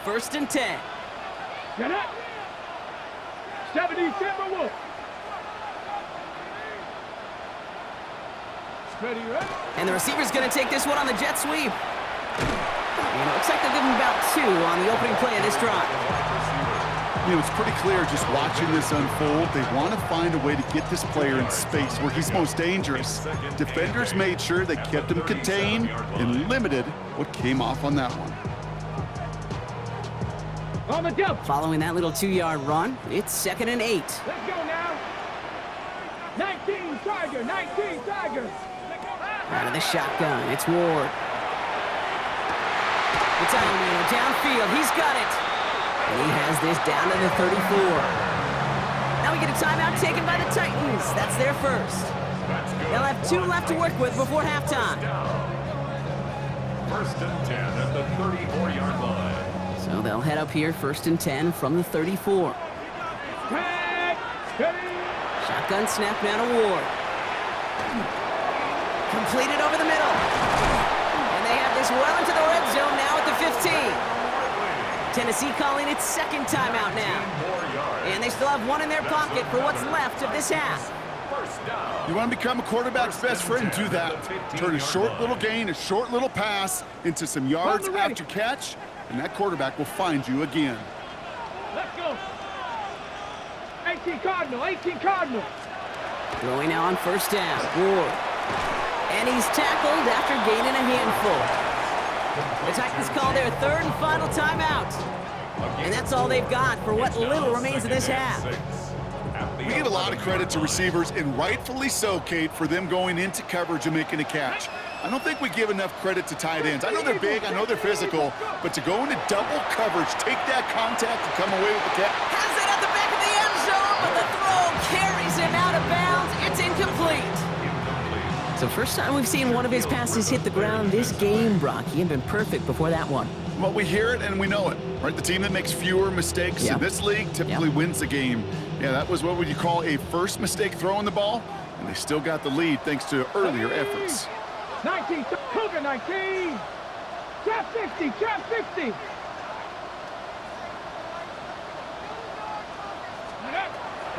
set, 1st and 10. Get up. 70 Timberwolves. Steady, right? And the receiver's going to take this one on the jet sweep. And it looks like they'll give him about 2 on the opening play of this drive. You know, it's pretty clear just watching this unfold. They want to find a way to get this player in space where he's most dangerous. Defenders made sure they kept him contained and limited what came off on that one. On the jump. Following that little 2-yard run, it's 2nd and 8. Let's go now. 19 Tiger, 19 Tiger. Out of the shotgun, it's Ward. It's Iron downfield, he's got it. And he has this down to the 34. Now we get a timeout taken by the Titans. That's their first. They'll have 2 left to work with before halftime. 1st and 10 at the 34-yard line. So they'll head up here, 1st and 10 from the 34. Shotgun snap now to Ward. Completed over the middle. And they have this well into the red zone now at the 15. Tennessee calling its 2nd timeout now. And they still have 1 in their pocket for what's left of this half. You want to become a quarterback's best friend, do that. Turn a short little gain, a short little pass into some yards after catch, and that quarterback will find you again. Let's go. 18 Cardinal, 18 Cardinal. Throwing now on 1st down, Ward. And he's tackled after gaining a handful. The Titans call their 3rd and final timeout. And that's all they've got for what little remains of this half. We give a lot of credit to receivers, and rightfully so, Kate, for them going into coverage and making a catch. I don't think we give enough credit to tight ends. I know they're big, I know they're physical, but to go into double coverage, take that contact, and come away with the catch. Has it at the back of the end zone, but the throw carries him out of bounds. It's incomplete. So first time we've seen one of his passes hit the ground this game, Brock. He had been perfect before that one. Well, we hear it and we know it, right? The team that makes fewer mistakes in this league typically wins the game. Yeah, that was what would you call a first mistake throwing the ball, and they still got the lead thanks to earlier efforts. 19, Cougar 19. Trap 50, trap 50.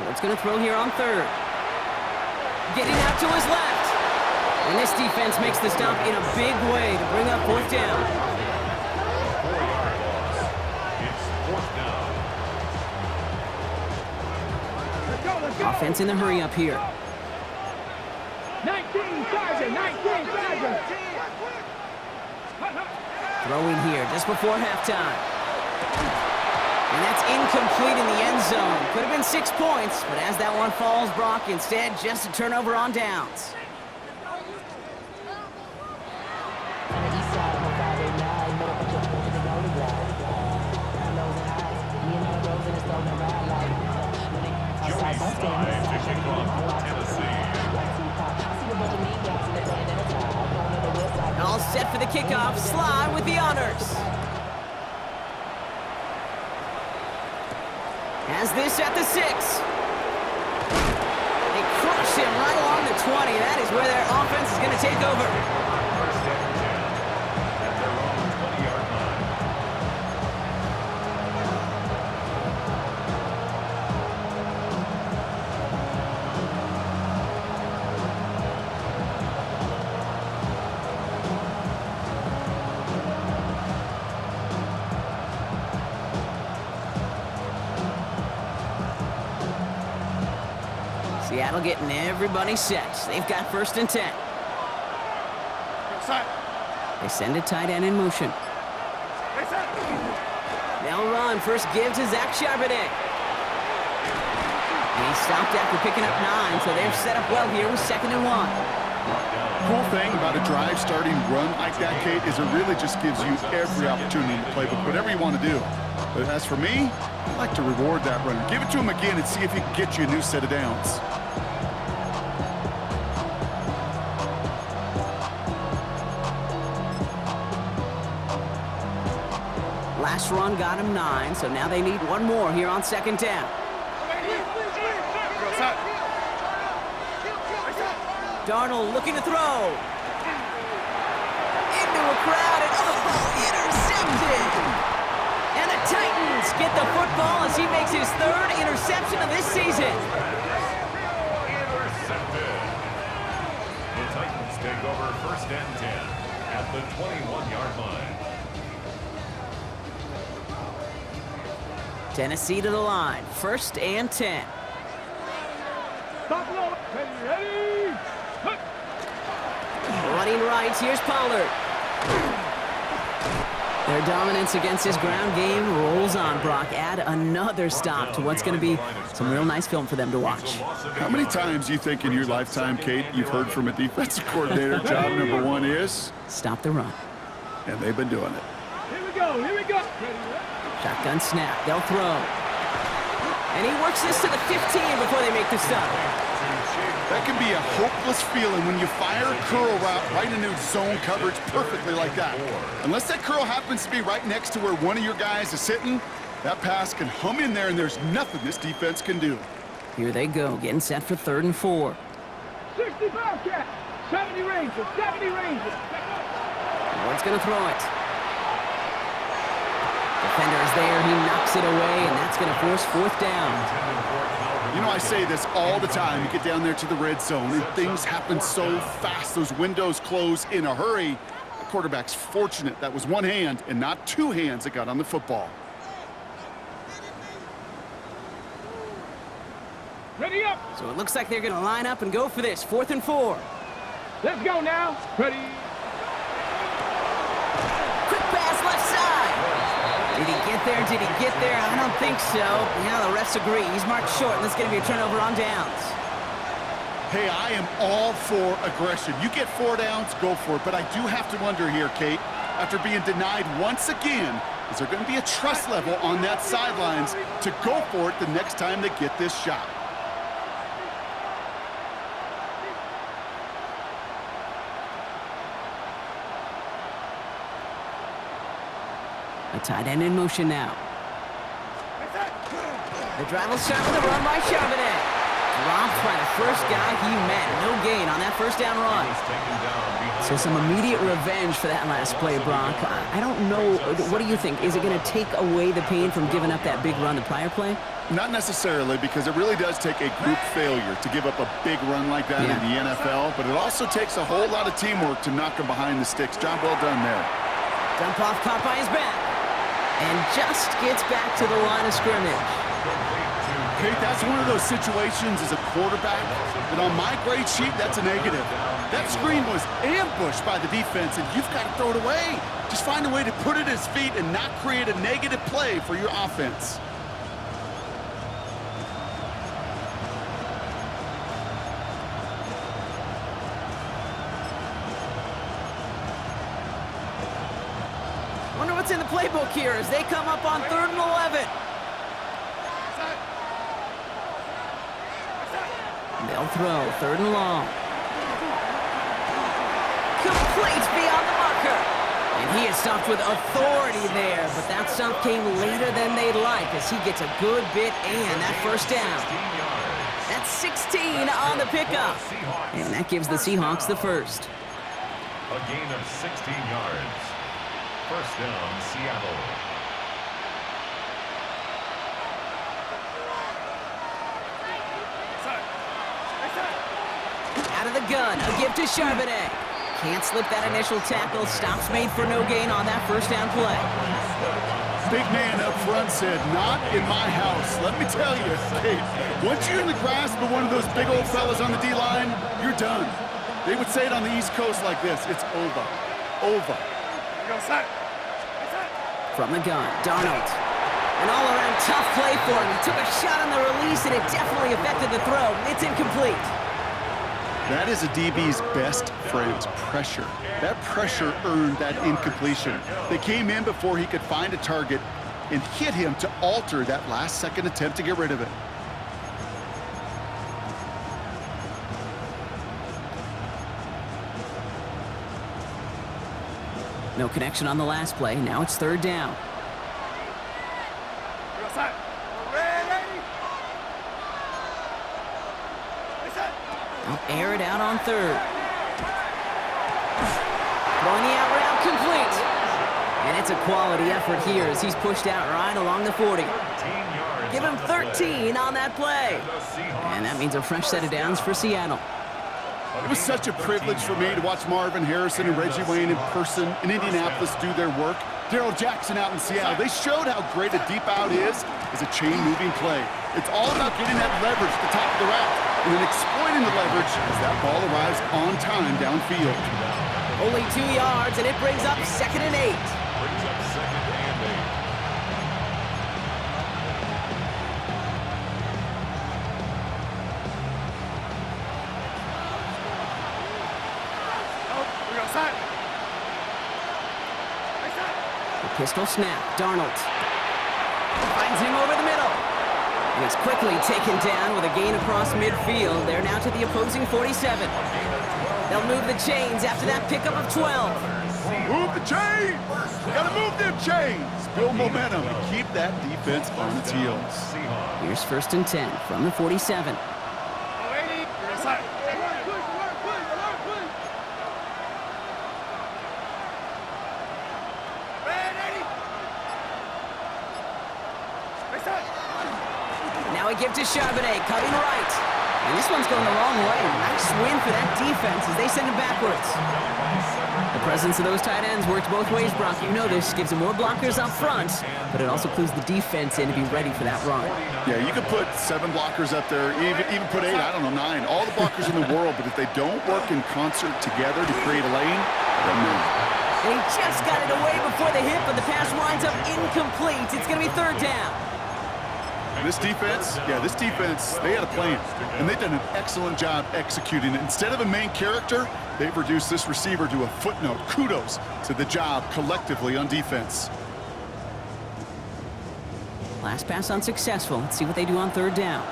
What's going to throw here on 3rd? Getting out to his left. And this defense makes the stop in a big way to bring up 4th down. 4 yards. It's 4th down. Let's go. Offense in the hurry up here. 19 Tiger, 19 Tiger. Throwing here just before halftime. And that's incomplete in the end zone. Could have been 6 points, but as that one falls, Brock, instead just a turnover on downs. All set for the kickoff. Sly with the honors. Has this at the 6. They crush him right along the 20. That is where their offense is going to take over. 1st and 10 at their own 20-yard line. Seattle getting everybody set. They've got 1st and 10. They send a tight end in motion. They'll run. First give to Zach Charbonnet. He stopped after picking up 9, so they're set up well here with 2nd and 1. Cool thing about a drive starting run like that, Kate, is it really just gives you every opportunity in the playbook, whatever you want to do. But as for me, I like to reward that runner. Give it to him again and see if he can get you a new set of downs. Last run got him 9, so now they need 1 more here on 2nd down. Darnold looking to throw. Into a crowd, and intercepted! And ball as he makes his third interception of this season. Intercepted. The Titans take over 1st and 10 at the 21-yard line. Tennessee to the line. 1st and 10. Stop low. Ready. Hut. Running right, here's Pollard. Their dominance against his ground game rolls on, Brock. Add another stop to what's going to be some real nice film for them to watch. How many times do you think in your lifetime, Kate, you've heard from a defensive coordinator, job number one is? Stop the run. And they've been doing it. Here we go. Here we go. Ready. Shotgun snap. They'll throw. And he works this to the 15 before they make the stop. That can be a hopeless feeling when you fire a curl route right into zone coverage perfectly like that. Unless that curl happens to be right next to where one of your guys is sitting, that pass can hum in there and there's nothing this defense can do. Here they go, getting set for 3rd and 4. 60 Bobcat. 70 Rangers. 70 Rangers. Ward's going to throw it. Defender is there. He knocks it away, and that's going to force 4th down. You know, I say this all the time. You get down there to the red zone, and things happen so fast. Those windows close in a hurry. The quarterback's fortunate that was one hand and not two hands that got on the football. Ready up. So it looks like they're going to line up and go for this. 4th and 4. Let's go now. Ready. Quick pass left side. Did he get there? Did he get there? I don't think so. Yeah, the refs agree. He's marked short, and this is going to be a turnover on downs. Hey, I am all for aggression. You get 4 downs, go for it. But I do have to wonder here, Kate, after being denied once again, is there going to be a trust level on that sidelines to go for it the next time they get this shot? A tight end in motion now. The drive will start with a run by Charbonnet. Dropped by the first guy he met. No gain on that 1st down run. So some immediate revenge for that last play, Brock. I don't know. What do you think? Is it going to take away the pain from giving up that big run the prior play? Not necessarily, because it really does take a group failure to give up a big run like that in the NFL. But it also takes a whole lot of teamwork to knock them behind the sticks. Job well done there. Dump off caught by his back. And just gets back to the line of scrimmage. Kate, that's one of those situations as a quarterback that on my grade sheet, that's a negative. That screen was ambushed by the defense, and you've got to throw it away. Just find a way to put it at his feet and not create a negative play for your offense. Wonder what's in the playbook here as they come up on 3rd and 11. They'll throw 3rd and long. Complete beyond the marker. And he is stopped with authority there, but that stop came later than they'd like as he gets a good bit and that 1st down. That's 16 on the pickup. And that gives the Seahawks the 1st. A gain of 16 yards. 1st down, Seattle. Out of the gun, a give to Charbonnet. Can't slip that initial tackle. Stops made for no gain on that 1st down play. Big man up front said, not in my house. Let me tell you, Kate, once you're in the grasp of one of those big old fellas on the D-line, you're done. They would say it on the East Coast like this, it's over. Over. From the gun, Darnold. An all-around tough play for him. He took a shot on the release, and it definitely affected the throw. It's incomplete. That is a DB's best friend, pressure. That pressure earned that incompletion. They came in before he could find a target and hit him to alter that last-second attempt to get rid of it. No connection on the last play. Now it's 3rd down. They'll air it out on 3rd. Throwing the out route complete. And it's That's a quality effort here as he's pushed out right along the 40. 13 yards Give him on the play. 13 on that play. The Seahawks And that means a fresh set of downs for Seattle. It was such a privilege for me to watch Marvin Harrison and Reggie Wayne in person in Indianapolis do their work. Daryl Jackson out in Seattle. They showed how great a deep out is as a chain-moving play. It's all about getting that leverage at the top of the route and then exploiting the leverage as that ball arrives on time downfield. Only 2 yards, and it brings up 2nd and 8. brings up 2nd and 8. The pistol snap. Darnold finds him over the middle. And he's quickly taken down with a gain across midfield. They're now to the opposing 47. They'll move the chains after that pickup of 12. Move the chains! Gotta move them chains! Build momentum and keep that defense on its heels. Here's 1st and 10 from the 47. Now we give to Charbonnet, cutting right. And this one's going the wrong way. Nice win for that defense as they send it backwards. The presence of those tight ends works both ways, Brock. You know this. Gives them more blockers up front, but it also clues the defense in to be ready for that run. Yeah, you could put 7 blockers up there, even put 8, I don't know, 9. All the blockers in the world, but if they don't work in concert together to create a lane, they'll move. And he just got it away before the hit, but the pass winds up incomplete. It's going to be 3rd down. This defense, they had a plan, and they've done an excellent job executing it. Instead of a main character, they've reduced this receiver to a footnote. Kudos to the job collectively on defense. Last pass unsuccessful. Let's see what they do on 3rd down.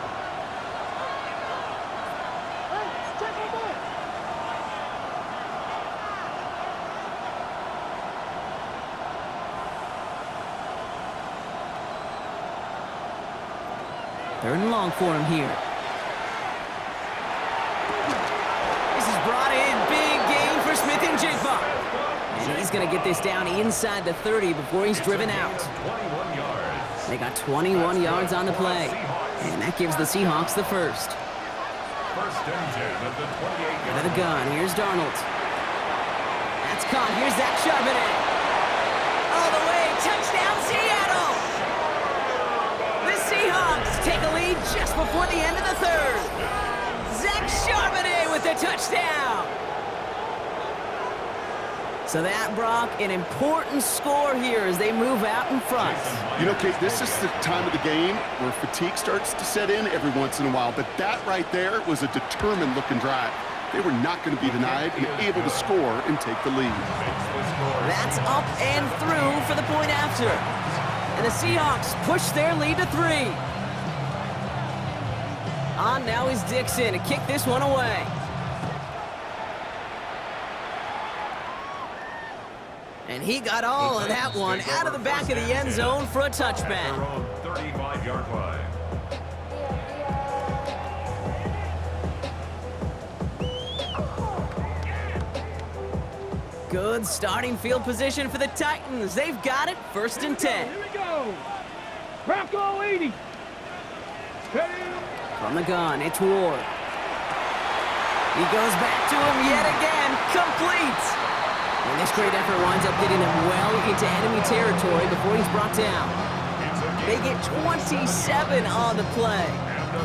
Third and long for him here. This is brought in. Big gain for Smith and Jigba. And he's going to get this down inside the 30 before he's driven out. 21 yards. They got 21 yards on the play. And that gives the Seahawks the first. 1st and 10 at the 28 Out of the gun. Here's Darnold. That's caught. Here's Zach Charbonnet. All the way. Touchdown, Seattle. The Seahawks take a lead just before the end of the 3rd. Zach Charbonnet with the touchdown. So that, Brock, an important score here as they move out in front. You know, Kate, this is the time of the game where fatigue starts to set in every once in a while, but that right there was a determined-looking drive. They were not going to be denied and able to score and take the lead. That's up and through for the point after. And the Seahawks push their lead to 3. On now is Dixon to kick this one away. And he got all of that one out of the back of the end zone for a touchback. 35-yard line. Good starting field position for the Titans. They've got it. 1st and 10. Here we go. Bronco 80. From the gun, it's Ward. He goes back to him yet again. Complete. And this great effort winds up getting him well into enemy territory before he's brought down. They get 27 on the play.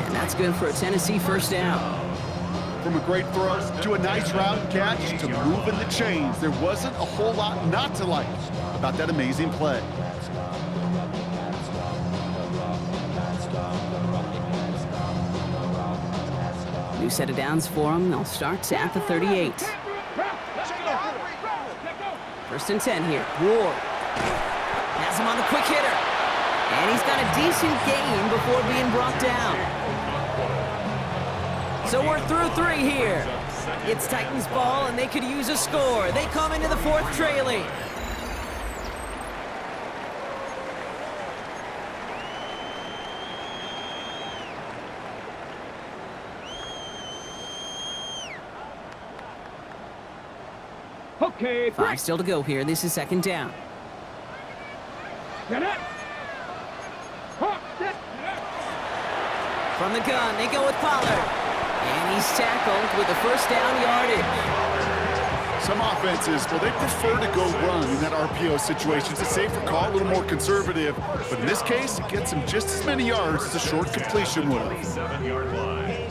And that's good for a Tennessee 1st down. From a great throw to a nice route and catch to moving the chains, there wasn't a whole lot not to like about that amazing play. New set of downs for him. They'll start at the 38. 1st and 10 here. Ward has him on the quick hitter. And he's got a decent gain before being brought down. So we're through 3 here. It's Titans ball, and they could use a score. They come into the 4th trailing. Okay, 5 still to go here. This is 2nd down. Get it. Hawk, set. From the gun, they go with Pollard. And he's tackled with the first down yardage. Some offenses, well, they prefer to go run in that RPO situation. It's a safer call, a little more conservative. But in this case, it gets them just as many yards as a short completion would. 7-yard line.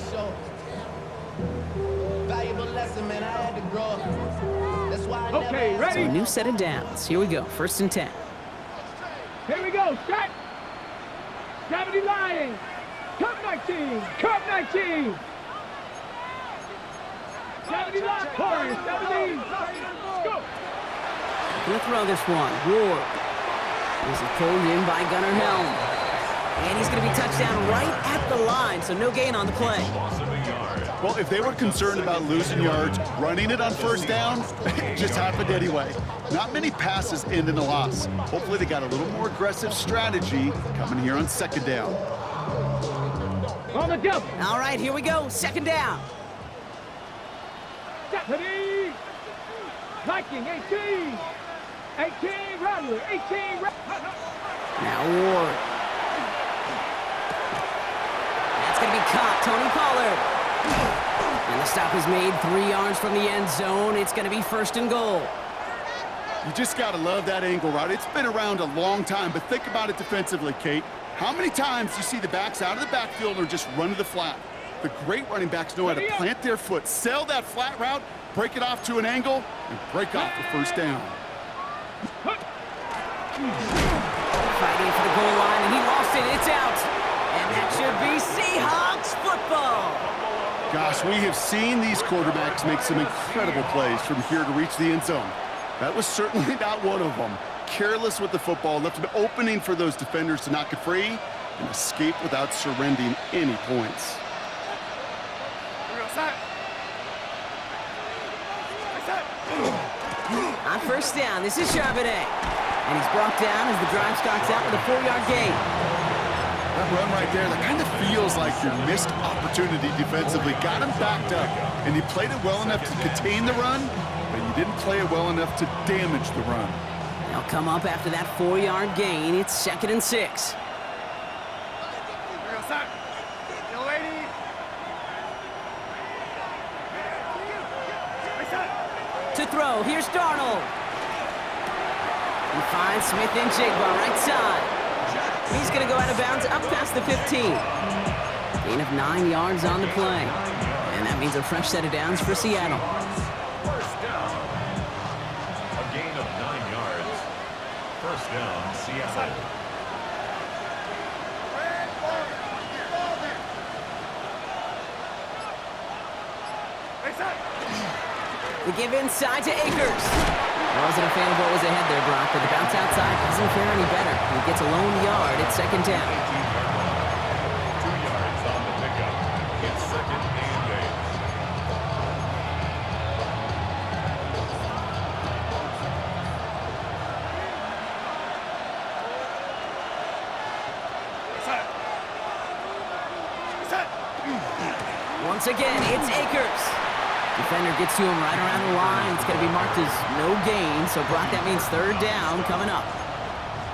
Valuable lesson, man. I had to grow up. That's why I Okay, never ready? So a new set of downs. Here we go, 1st and 10. Here we go. Set. 70 Lions. Cup 19. Cup 19. 70 Lions. 70. Go. Gonna throw this one. Ward. This is pulled in by Gunnar Helm. And he's gonna be touched down right at the line, so no gain on the play. Loss of a yard. Well, if they were concerned about losing yards, running it on 1st down, it just happened anyway. Not many passes end in a loss. Hopefully they got a little more aggressive strategy coming here on 2nd down. On the jump. All right, here we go, 2nd down. Deputy. Viking 18. 18 Rattler. 18 Rattler. Now Ward. That's gonna be caught, Tony Pollard. And the stop is made 3 yards from the end zone. It's gonna be 1st and goal. You just got to love that angle route. It's been around a long time, but think about it defensively, Kate. How many times you see the backs out of the backfield or just run to the flat? The great running backs know how to plant their foot, sell that flat route, break it off to an angle, and break off the 1st down. Fighting for the goal line, and he lost it. It's out. And that should be Seahawks football. Gosh, we have seen these quarterbacks make some incredible plays from here to reach the end zone. That was certainly not one of them. Careless with the football, left an opening for those defenders to knock it free and escape without surrendering any points. On 1st down, this is Charbonnet. And he's brought down as the drive starts out with a 4-yard gain. That run right there, that kind of feels like your missed opportunity defensively. Got him backed up, and he played it well enough to contain the run, but you didn't play it well enough to damage the run. They'll come up after that 4-yard gain. It's 2nd and 6. To throw, here's Darnold. He finds Smith and Jigba right side. He's going to go out of bounds up past the 15. Gain of 9 yards on the play. And that means a fresh set of downs for Seattle. 1st down. A gain of 9 yards. 1st down, Seattle. The give inside to Akers. I wasn't a fan of what was ahead there, Brock, but the bounce outside doesn't fare any better. He gets a lone yard at 2nd down. 2 yards on the pickup. It's 2nd and 8. Once again, it's Akers. Defender gets to him right around the line. It's going to be marked as no gain. So, Brock, that means 3rd down coming up.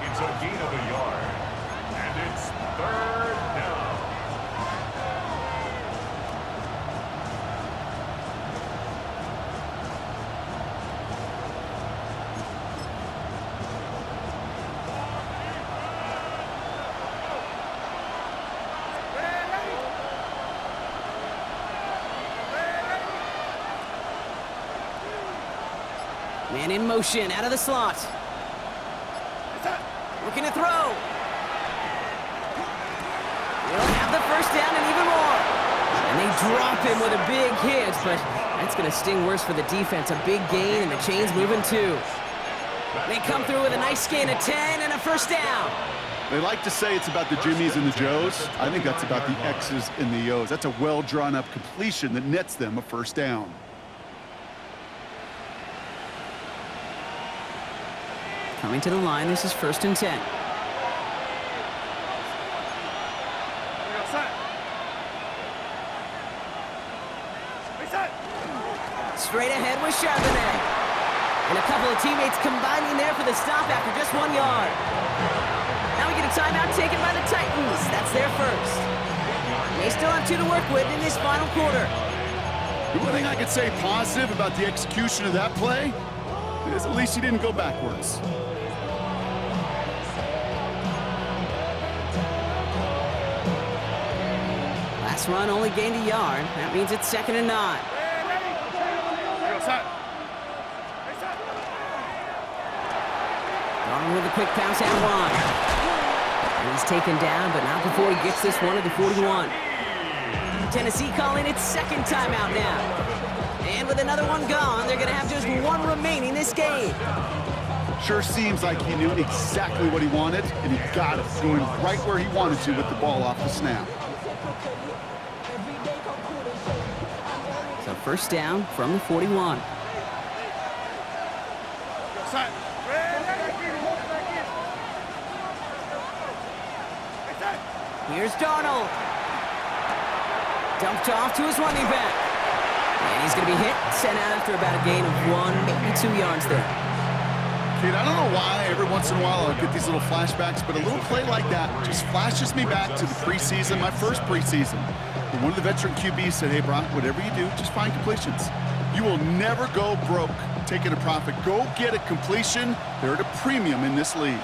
It's a gain of a yard. And it's 3rd down. Man in motion, out of the slot. Looking to throw. They'll have the 1st down and even more. And they drop him with a big hit, but that's going to sting worse for the defense. A big gain, and the chain's moving too. They come through with a nice gain of 10 and a 1st down. They like to say it's about the Jimmies and the Joes. I think that's about the X's and the O's. That's a well-drawn-up completion that nets them a 1st down. Coming to the line, this is 1st and 10. Straight ahead with Charbonnet. And a couple of teammates combining there for the stop after just 1 yard. timeout taken by the Titans. That's their first. They still have 2 to work with in this final quarter. The one thing I could say positive about the execution of that play is at least he didn't go backwards. Last run only gained a yard. That means it's 2nd and 9. Darnold with a quick pass out wide. And he's taken down, but not before he gets this one at the 41. Tennessee calling its 2nd timeout now. And with another one gone, they're going to have just 1 remaining this game. Sure seems like he knew exactly what he wanted, and he got it, going right where he wanted to with the ball off the snap. So first down from the 41. Here's Darnold. Dumped off to his running back. And he's going to be hit, sent out after about a gain of 1, maybe 2 yards there. Kid, I don't know why every once in a while I get these little flashbacks, but a little play like that just flashes me back to the preseason, my first preseason. And one of the veteran QBs said, hey, Brock, whatever you do, just find completions. You will never go broke taking a profit. Go get a completion. They're at a premium in this league.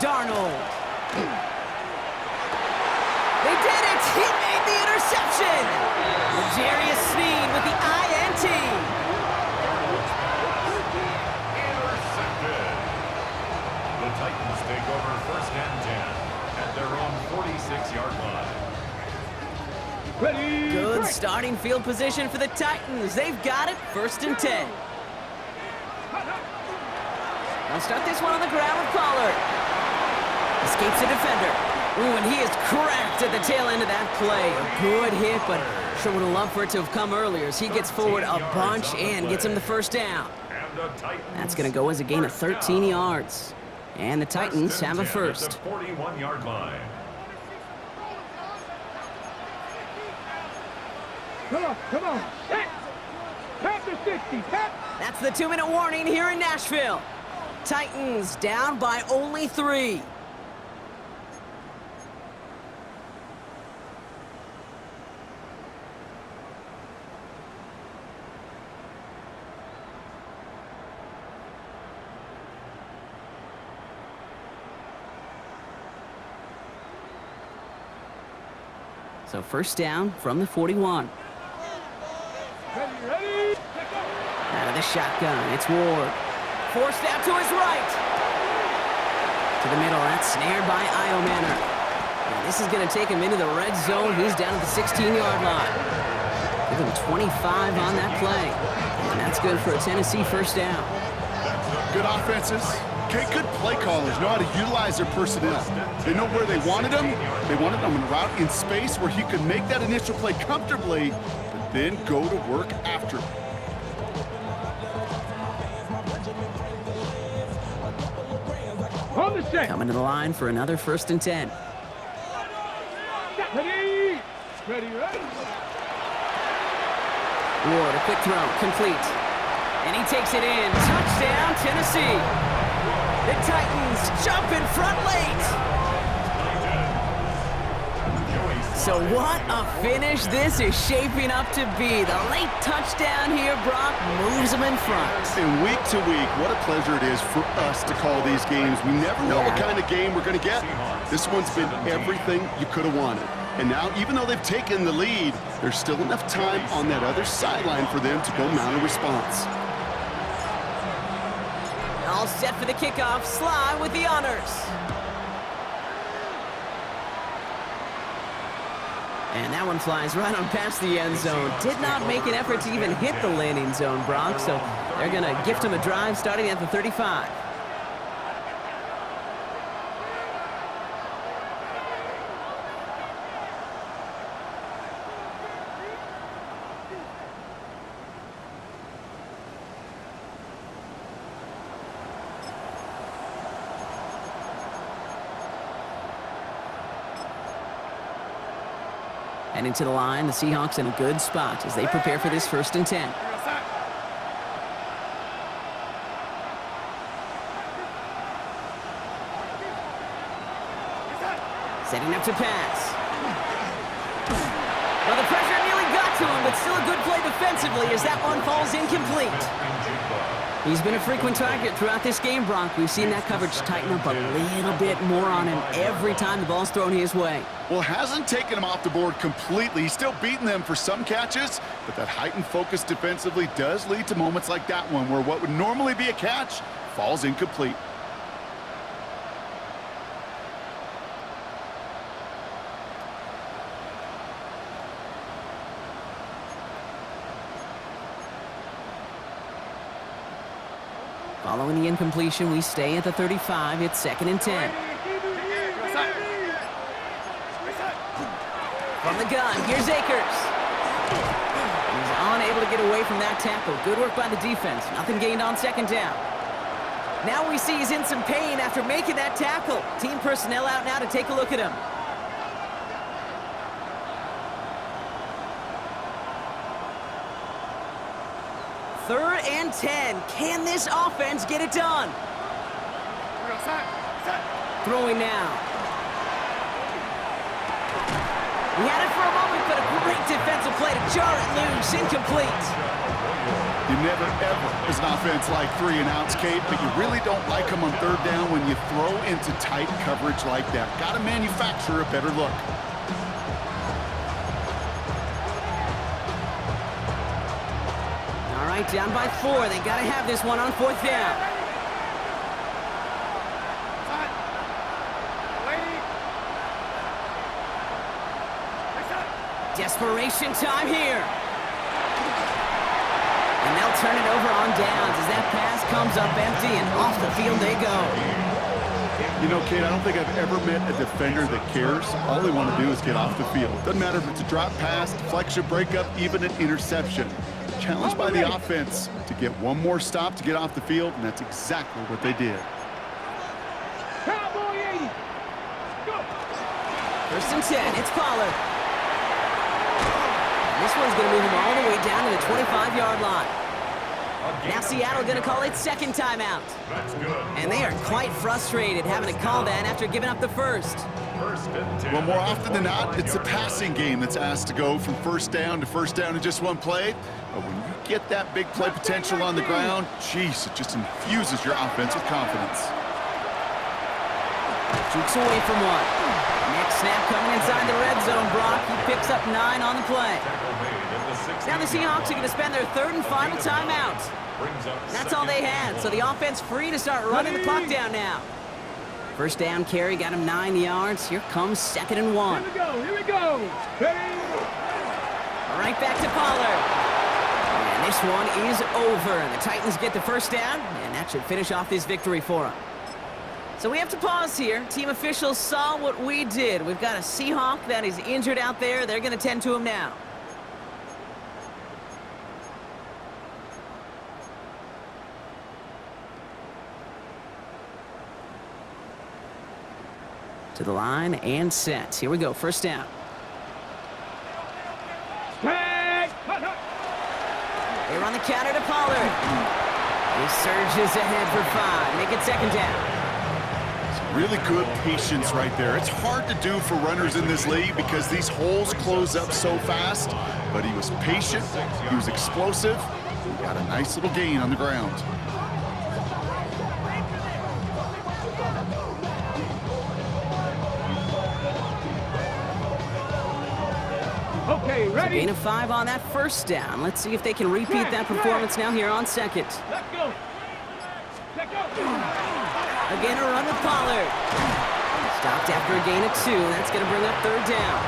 Darnold. They did it! He made the interception! L'Jarius Sneed with the INT. Intercepted. The Titans take over 1st and 10 at their own 46-yard line. Ready. Good starting field position for the Titans. They've got it, 1st and 10. They'll start this one on the ground with Pollard. Escapes the defender. Ooh, and he is cracked at the tail end of that play. A good hit, but sure would have loved for it to have come earlier as he gets forward a bunch and gets him the first down. That's going to go as a gain of 13 yards. And the Titans have a first. 41-yard line. Come on. Set. Tap the 60. Tap. That's the 2-minute warning here in Nashville. Titans down by only 3. So first down from the 41. Ready. Out of the shotgun, it's Ward. Forced out to his right. To the middle, that's snared by Io Manor. And this is going to take him into the red zone. He's down at the 16-yard line. Give him 25 on that play. And that's good for a Tennessee first down. Good offenses. Okay, good play callers know how to utilize their personnel. They know where they wanted them. They wanted them in a route in space where he could make that initial play comfortably, but then go to work after. On the set. Coming to the line for another 1st and 10. Ready. Ready. Ward, a quick throw, complete. And he takes it in. Touchdown, Tennessee. The Titans jump in front late. So what a finish this is shaping up to be. The late touchdown here, Brock, moves them in front. And week to week, what a pleasure it is for us to call these games. We never know what kind of game we're going to get. This one's been everything you could have wanted. And now, even though they've taken the lead, there's still enough time on that other sideline for them to go mount a response. All set for the kickoff. Sly with the honors. And that one flies right on past the end zone. Did not make an effort to even hit the landing zone, Brock, so they're going to gift him a drive starting at the 35. Heading to the line, the Seahawks in a good spot as they prepare for this 1st and 10. Setting up to pass. Well, the pressure nearly got to him, but still a good play defensively as that one falls incomplete. He's been a frequent target throughout this game, Brock. We've seen that coverage tighten up a little bit more on him every time the ball's thrown his way. Well, hasn't taken him off the board completely. He's still beating them for some catches, but that heightened focus defensively does lead to moments like that one where what would normally be a catch falls incomplete. Following the incompletion, we stay at the 35. It's 2nd and 10. From the gun, here's Akers. He's unable to get away from that tackle. Good work by the defense. Nothing gained on 2nd down. Now we see he's in some pain after making that tackle. Team personnel out now to take a look at him. Third and 10. Can this offense get it done? Throwing now. He had it for a moment, but a great defensive play to jar it loose. Incomplete. You never, ever, as an offense, like 3-and-outs, Kate, but you really don't like them on 3rd down when you throw into tight coverage like that. Got to manufacture a better look. All right, down by 4. They got to have this one on 4th down. Desperation time here. And they'll turn it over on downs as that pass comes up empty and off the field they go. You know, Kate, I don't think I've ever met a defender that cares. All they want to do is get off the field. Doesn't matter if it's a drop pass, deflection, breakup, even an interception. Challenged by the offense to get one more stop to get off the field, and that's exactly what they did. Cowboy 80. Go. 1st and 10. It's Pollard. This one's going to move him all the way down to the 25-yard line. Now Seattle going to call it 2nd timeout. And they are quite frustrated having to call that after giving up the first. Well, more often than not, it's the passing game that's asked to go from 1st down to 1st down in just one play. But when you get that big play potential on the ground, geez, it just infuses your offense with confidence. Jukes away from one. Next snap coming inside the red zone, Brock. He picks up 9 on the play. Now the Seahawks are going to spend their 3rd and final timeout. That's all they had, so the offense free to start running the clock down now. 1st down carry got him 9 yards. Here comes 2nd and 1. Here we go, here we go. Ready? Right back to Pollard. And this one is over, and the Titans get the 1st down, and that should finish off this victory for them. So we have to pause here. Team officials saw what we did. We've got a Seahawk that is injured out there. They're going to tend to him now. To the line and set. Here we go. 1st down. Tag. They run the counter to Pollard. He surges ahead for 5. Make it 2nd down. Really good patience right there. It's hard to do for runners in this league because these holes close up so fast. But he was patient, he was explosive, he got a nice little gain on the ground. Okay, So ready? gain of 5 on that 1st down. Let's see if they can repeat that performance now here on 2nd. Let's go. Let's go. Again, a run with Pollard. Stopped after a gain of 2. That's going to bring up 3rd down.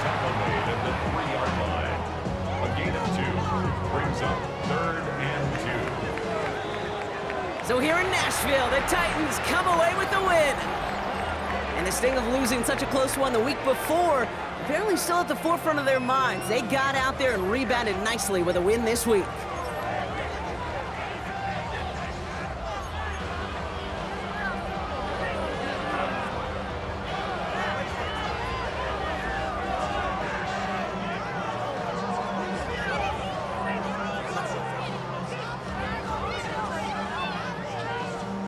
Tackle made at the 3-yard line. A gain of 2 brings up 3rd and 2. So here in Nashville, the Titans come away with the win. And the sting of losing such a close one the week before, apparently still at the forefront of their minds. They got out there and rebounded nicely with a win this week.